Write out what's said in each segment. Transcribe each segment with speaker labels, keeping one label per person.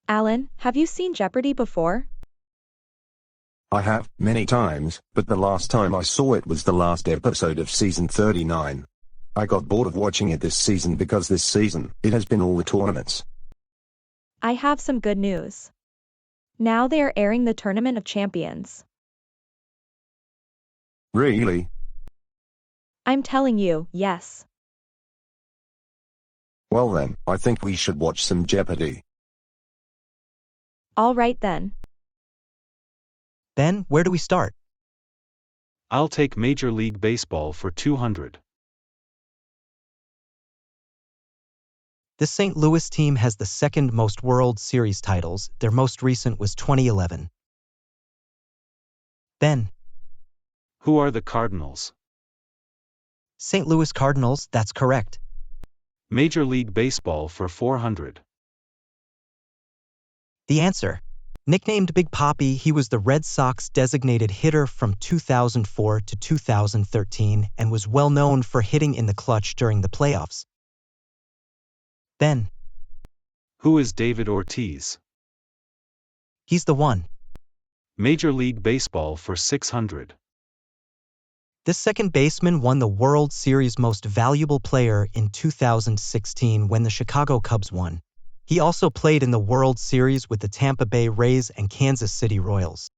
Speaker 1: Alan, have you seen Jeopardy before?
Speaker 2: I have, many times, but the last time I saw it was the last episode of season 39. I got bored of watching it this season because this season, it has been all the tournaments.
Speaker 1: I have some good news. Now they are airing the Tournament of Champions.
Speaker 2: Really?
Speaker 1: I'm telling you, yes.
Speaker 2: Well then, I think we should watch some Jeopardy.
Speaker 1: All right then.
Speaker 3: Ben, where do we start?
Speaker 4: I'll take Major League Baseball for 200.
Speaker 3: The St. Louis team has the second most World Series titles. Their most recent was 2011. Ben.
Speaker 4: Who are the Cardinals?
Speaker 3: St. Louis Cardinals, that's correct.
Speaker 4: Major League Baseball for 400.
Speaker 3: The answer. Nicknamed Big Papi, he was the Red Sox designated hitter from 2004 to 2013 and was well known for hitting in the clutch during the playoffs. Ben.
Speaker 4: Who is David Ortiz?
Speaker 3: He's the one.
Speaker 4: Major League Baseball for 600.
Speaker 3: This second baseman won the World Series Most Valuable Player in 2016 when the Chicago Cubs won. He also played in the World Series with the Tampa Bay Rays and Kansas City Royals.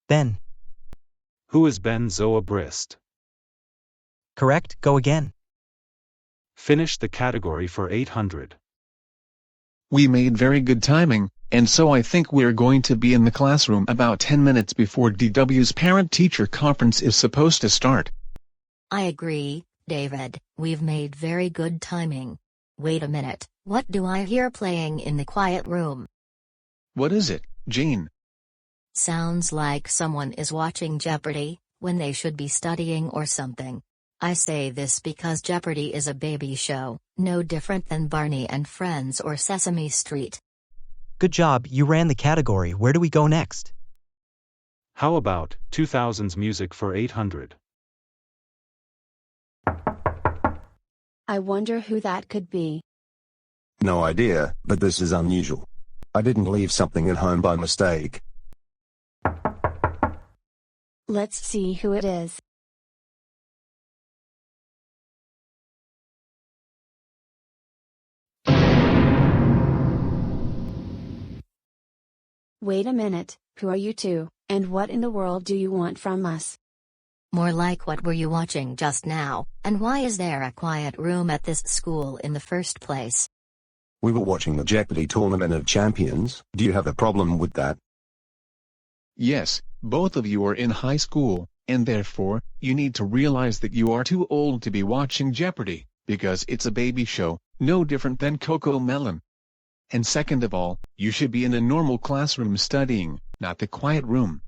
Speaker 3: Ben.
Speaker 4: Who is Ben Zobrist?
Speaker 3: Correct, go again.
Speaker 4: Finish the category for 800.
Speaker 5: We made very good timing, and so I think we're going to be in the classroom about 10 minutes before DW's parent-teacher conference is supposed to start.
Speaker 6: I agree, David, we've made very good timing. Wait a minute, what do I hear playing in the quiet room?
Speaker 5: What is it, Jane?
Speaker 6: Sounds like someone is watching Jeopardy, when they should be studying or something. I say this because Jeopardy is a baby show, no different than Barney and Friends or Sesame Street.
Speaker 3: Good job, you ran the category. Where do we go next?
Speaker 4: How about 2000s music for 800?
Speaker 7: I wonder who that could be.
Speaker 2: No idea, but this is unusual. I didn't leave something at home by mistake.
Speaker 7: Let's see who it is. Wait a minute, who are you two, and what in the world do you want from us?
Speaker 6: More like what were you watching just now, and why is there a quiet room at this school in the first place?
Speaker 2: We were watching the Jeopardy Tournament of Champions. Do you have a problem with that?
Speaker 5: Yes, both of you are in high school, and therefore, you need to realize that you are too old to be watching Jeopardy, because it's a baby show, no different than Coco Melon. And second of all, you should be in a normal classroom studying, not the quiet room.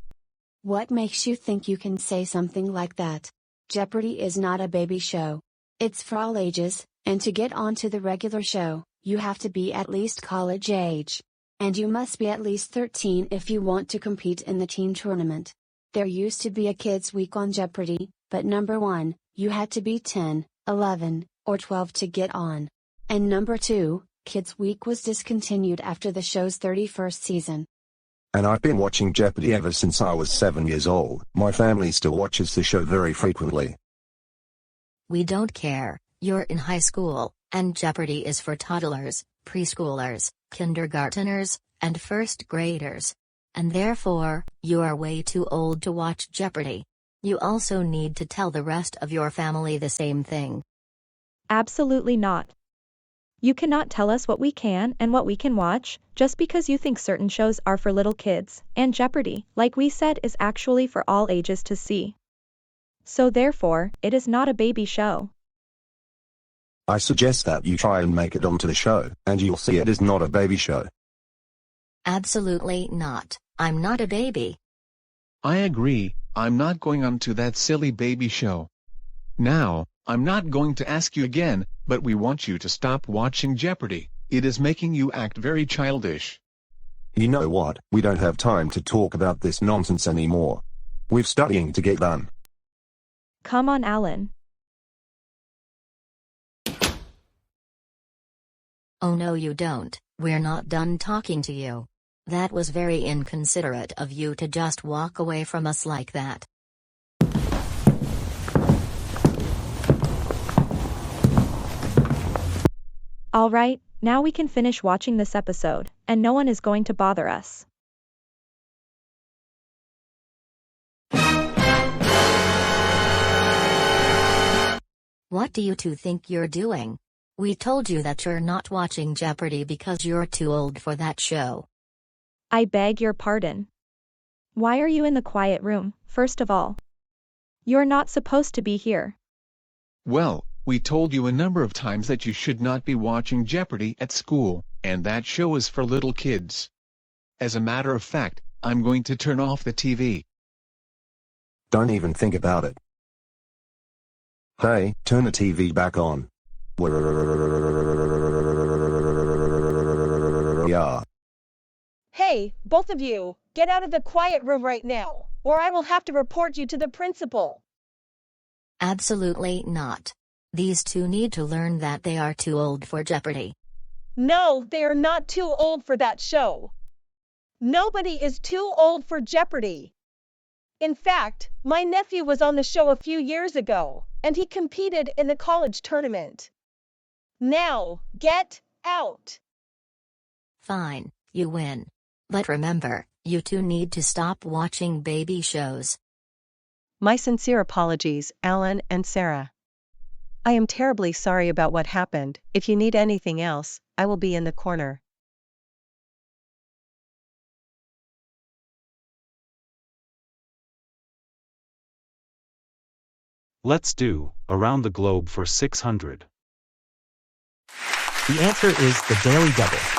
Speaker 7: What makes you think you can say something like that? Jeopardy is not a baby show. It's for all ages, and to get onto the regular show, you have to be at least college age. And you must be at least 13 if you want to compete in the teen tournament. There used to be a kids' week on Jeopardy, but number 1, you had to be 10, 11, or 12 to get on. And number 2, Kids Week was discontinued after the show's 31st season.
Speaker 2: And I've been watching Jeopardy ever since I was 7 years old. My family still watches the show very frequently.
Speaker 6: We don't care, you're in high school, and Jeopardy is for toddlers, preschoolers, kindergarteners, and first graders. And therefore, you are way too old to watch Jeopardy. You also need to tell the rest of your family the same thing.
Speaker 1: Absolutely not. You cannot tell us what we can and what we can watch, just because you think certain shows are for little kids, and Jeopardy, like we said, is actually for all ages to see. So therefore, it is not a baby show.
Speaker 2: I suggest that you try and make it onto the show, and you'll see it is not a baby show.
Speaker 6: Absolutely not, I'm not a baby.
Speaker 5: I agree, I'm not going on to that silly baby show. Now, I'm not going to ask you again, but we want you to stop watching Jeopardy. It is making you act very childish.
Speaker 2: You know what? We don't have time to talk about this nonsense anymore. We've studying to get done.
Speaker 1: Come on, Alan.
Speaker 6: Oh no you don't, we're not done talking to you. That was very inconsiderate of you to just walk away from us like that.
Speaker 1: Alright, now we can finish watching this episode, and no one is going to bother us.
Speaker 6: What do you two think you're doing? We told you that you're not watching Jeopardy because you're too old for that show.
Speaker 1: I beg your pardon. Why are you in the quiet room, first of all? You're not supposed to be here.
Speaker 5: Well, we told you a number of times that you should not be watching Jeopardy at school, and that show is for little kids. As a matter of fact, I'm going to turn off the TV.
Speaker 2: Don't even think about it. Hey, turn the TV back on. Yeah.
Speaker 8: Hey, both of you, get out of the quiet room right now, or I will have to report you to the principal.
Speaker 6: Absolutely not. These two need to learn that they are too old for Jeopardy.
Speaker 8: No, they are not too old for that show. Nobody is too old for Jeopardy. In fact, my nephew was on the show a few years ago, and he competed in the college tournament. Now, get out.
Speaker 6: Fine, you win. But remember, you two need to stop watching baby shows.
Speaker 9: My sincere apologies, Alan and Sara. I am terribly sorry about what happened. If you need anything else, I will be in the corner.
Speaker 4: Let's do Around the Globe for 600.
Speaker 3: The answer is the Daily Double.